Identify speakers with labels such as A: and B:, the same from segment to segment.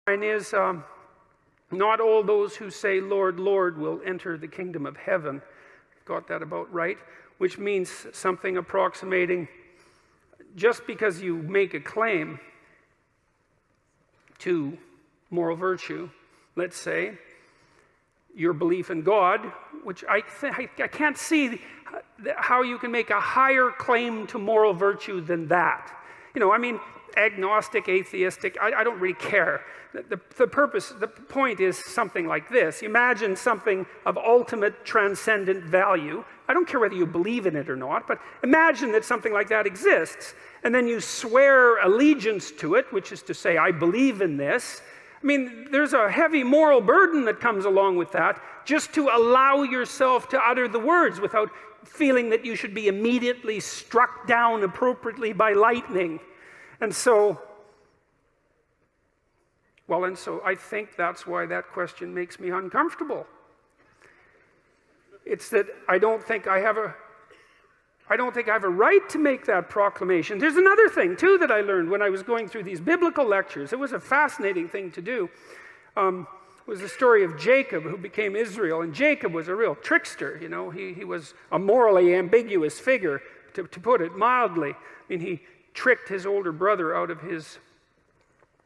A: Mine is, not all those who say, Lord, Lord, will enter the kingdom of heaven. Got that about right? Which means something approximating, just because you make a claim to moral virtue, let's say, your belief in God, which I can't see how you can make a higher claim to moral virtue than that. Agnostic, atheistic, I don't really care. The point is something like this. Imagine something of ultimate transcendent value. I don't care whether you believe in it or not, but imagine that something like that exists. And then you swear allegiance to it, which is to say, I believe in this. There's a heavy moral burden that comes along with that, just to allow yourself to utter the words without feeling that you should be immediately struck down appropriately by lightning. And so I think that's why that question makes me uncomfortable. It's that I don't think I have a right to make that proclamation. There's another thing, too, that I learned when I was going through these biblical lectures. It was a fascinating thing to do. It was the story of Jacob, who became Israel. And Jacob was a real trickster, He was a morally ambiguous figure, to put it mildly. He tricked his older brother out of his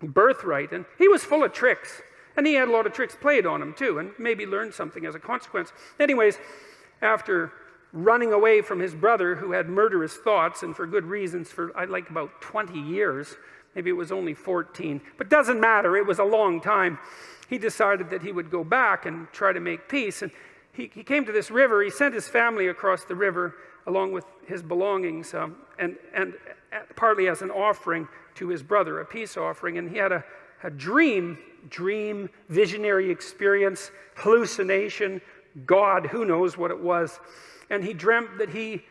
A: birthright. And he was full of tricks. And he had a lot of tricks played on him, too, and maybe learned something as a consequence. Anyways, after running away from his brother, who had murderous thoughts, and for good reasons, for about 20 years. Maybe it was only 14. But doesn't matter, it was a long time. He decided that he would go back and try to make peace. And he came to this river. He sent his family across the river along with his belongings, and partly as an offering to his brother, a peace offering. And he had a dream, visionary experience, hallucination, God, who knows what it was. And he dreamt that he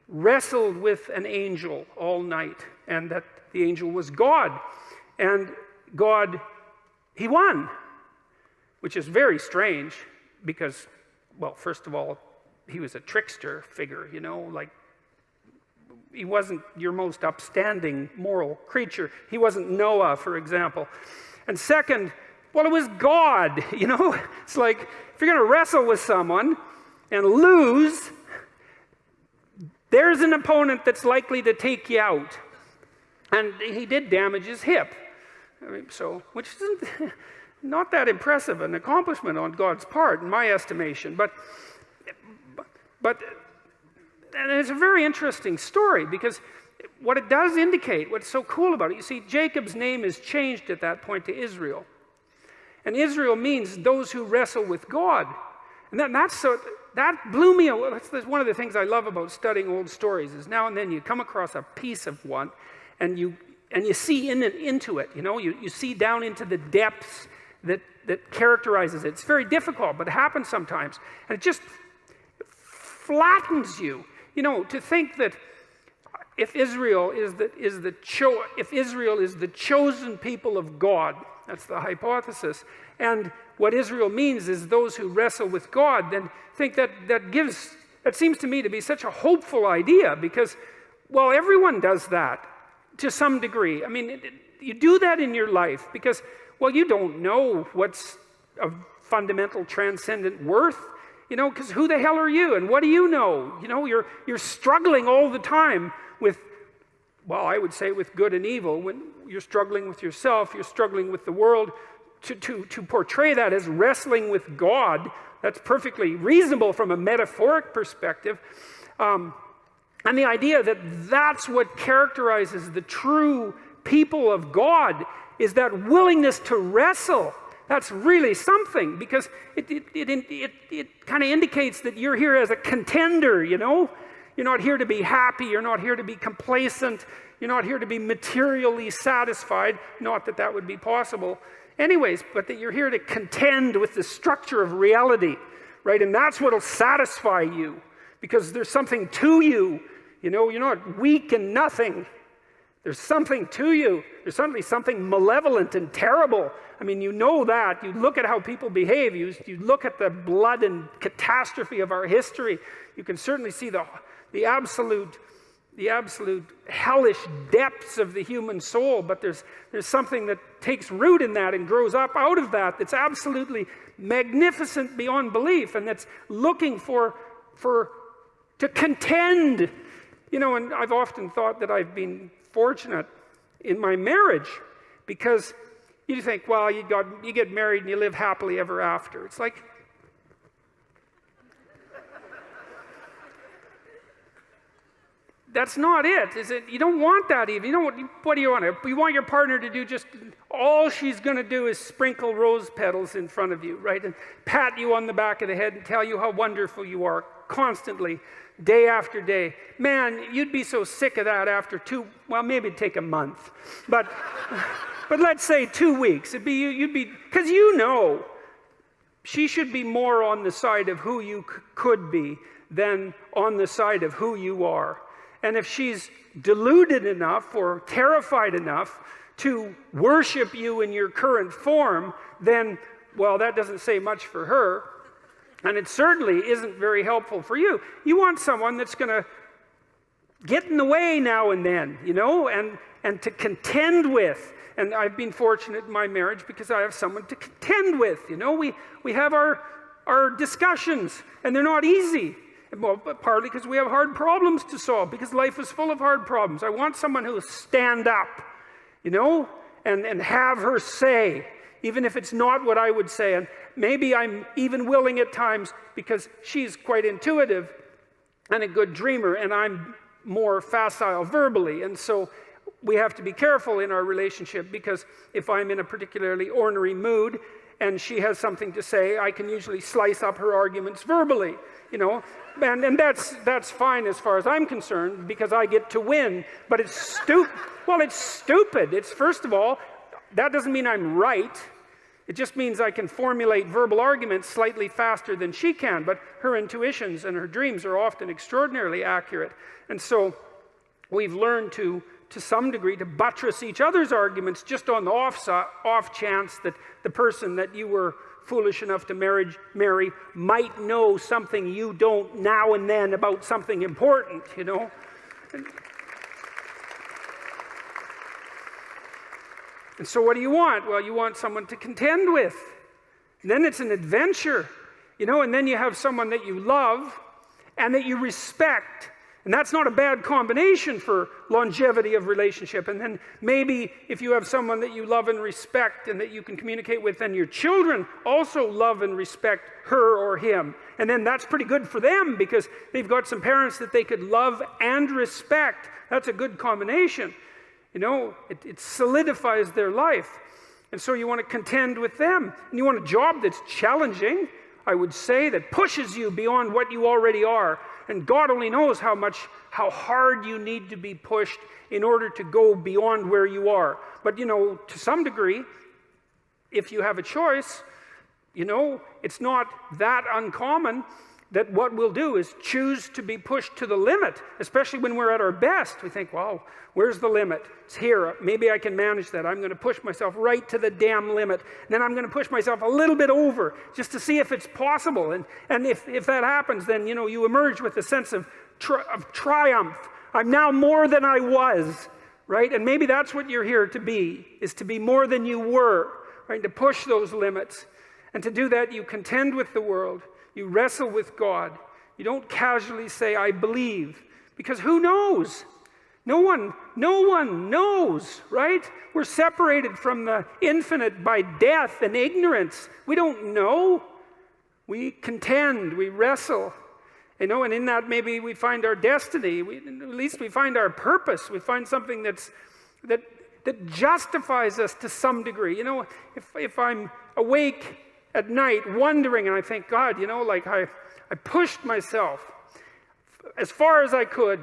A: wrestled with an angel all night, and that the angel was God. And God, he won, which is very strange because, well, first of all, he was a trickster figure, he wasn't your most upstanding moral creature. He wasn't Noah, for example. And second, well, it was God, It's like, if you're going to wrestle with someone and lose, there's an opponent that's likely to take you out. And he did damage his hip. Which isn't not that impressive an accomplishment on God's part, in my estimation. But and it's a very interesting story, because what it does indicate, what's so cool about it, you see, Jacob's name is changed at that point to Israel. And Israel means those who wrestle with God. And that blew me away. That's one of the things I love about studying old stories, is now and then you come across a piece of one, and you see into it. You see down into the depths that characterizes it. It's very difficult, but it happens sometimes, and it just flattens you. To think that if Israel is the chosen people of God, that's the hypothesis, and what Israel means is those who wrestle with God, then think that seems to me to be such a hopeful idea, because, well, everyone does that to some degree. You do that in your life because, well, you don't know what's of fundamental transcendent worth, because who the hell are you and what do you know? You're struggling all the time with, well, I would say with good and evil. When you're struggling with yourself, you're struggling with the world. To portray that as wrestling with God, that's perfectly reasonable from a metaphoric perspective. And the idea that that's what characterizes the true people of God is that willingness to wrestle. That's really something, because it kind of indicates that you're here as a contender, You're not here to be happy. You're not here to be complacent. You're not here to be materially satisfied. Not that that would be possible. Anyways, but that you're here to contend with the structure of reality, right? And that's what will satisfy you, because there's something to you. You're not weak and nothing. There's something to you. There's certainly something malevolent and terrible. You know that. You look at how people behave. You look at the blood and catastrophe of our history. You can certainly see the absolute the absolute hellish depths of the human soul, but there's something that takes root in that and grows up out of that that's absolutely magnificent beyond belief, and that's looking to contend. You know, and I've often thought that I've been fortunate in my marriage, because you think, well, you get married and you live happily ever after. It's like, that's not it, is it? You don't want that even. What do you want? You want your partner to do just all she's going to do is sprinkle rose petals in front of you, right? And pat you on the back of the head and tell you how wonderful you are constantly, day after day. Man, you'd be so sick of that after maybe it'd take a month. But let's say 2 weeks. You'd be, because you know, she should be more on the side of who you could be than on the side of who you are. And if she's deluded enough or terrified enough to worship you in your current form, then, well, that doesn't say much for her. And it certainly isn't very helpful for you. You want someone that's going to get in the way now and then, you know, and to contend with. And I've been fortunate in my marriage because I have someone to contend with. You know, we have our discussions, and they're not easy. Well, partly because we have hard problems to solve, because life is full of hard problems. I want someone who will stand up, you know, and have her say, even if it's not what I would say. And maybe I'm even willing at times, because she's quite intuitive and a good dreamer, and I'm more facile verbally. And so we have to be careful in our relationship, because if I'm in a particularly ornery mood and she has something to say, I can usually slice up her arguments verbally, you know. And that's fine as far as I'm concerned, because I get to win. But it's stupid. Well, it's stupid. It's, first of all, that doesn't mean I'm right. It just means I can formulate verbal arguments slightly faster than she can. But her intuitions and her dreams are often extraordinarily accurate. And so we've learned to some degree, to buttress each other's arguments just on the off chance that the person that you were foolish enough to marry might know something you don't now and then about something important, you know. And so what do you want? Well, you want someone to contend with. And then it's an adventure, you know, and then you have someone that you love and that you respect. And that's not a bad combination for longevity of relationship. And then maybe if you have someone that you love and respect and that you can communicate with, then your children also love and respect her or him. And then that's pretty good for them, because they've got some parents that they could love and respect. That's a good combination. You know, it solidifies their life. And so you want to contend with them. And you want a job that's challenging, I would say, that pushes you beyond what you already are. And God only knows how hard you need to be pushed in order to go beyond where you are. But, you know, to some degree, if you have a choice, you know, it's not that uncommon that what we'll do is choose to be pushed to the limit, especially when we're at our best. We think, well, where's the limit? It's here. Maybe I can manage that. I'm going to push myself right to the damn limit. And then I'm going to push myself a little bit over just to see if it's possible. And if that happens, then, you know, you emerge with a sense of triumph. I'm now more than I was, right? And maybe that's what you're here to be, is to be more than you were, right? To push those limits. And to do that, you contend with the world. You wrestle with God. You don't casually say, I believe, because who knows? No one knows, right? We're separated from the infinite by death and ignorance. We don't know. We contend, we wrestle. You know, and in that maybe we find our destiny. At least we find our purpose. We find something that justifies us to some degree. You know, if I'm awake at night wondering, and I think, God, you know, like I pushed myself as far as I could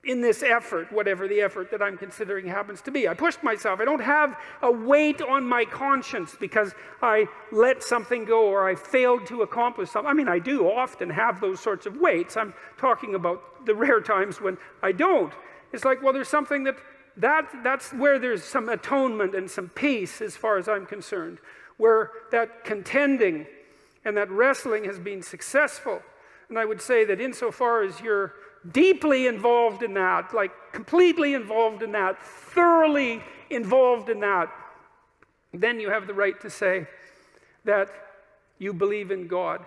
A: in this effort, whatever the effort that I'm considering happens to be. I pushed myself. I don't have a weight on my conscience because I let something go or I failed to accomplish something. I mean, I do often have those sorts of weights. I'm talking about the rare times when I don't. It's like, well, there's something that's where there's some atonement and some peace as far as I'm concerned, where that contending and that wrestling has been successful. And I would say that insofar as you're deeply involved in that, like completely involved in that, thoroughly involved in that, then you have the right to say that you believe in God.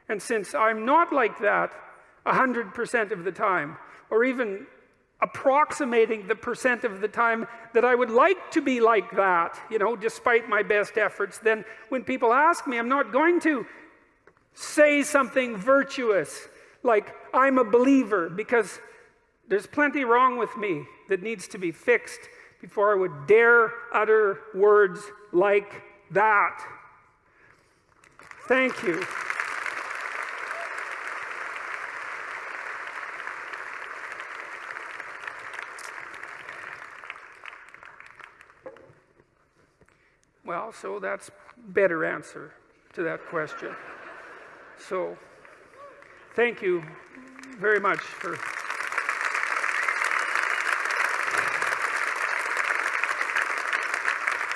A: And since I'm not like that 100% of the time, or even approximating the percent of the time that I would like to be like that, despite my best efforts, then when people ask me, I'm not going to say something virtuous like I'm a believer, because there's plenty wrong with me that needs to be fixed before I would dare utter words like that. Thank you. Well, so that's a better answer to that question. So, thank you very much for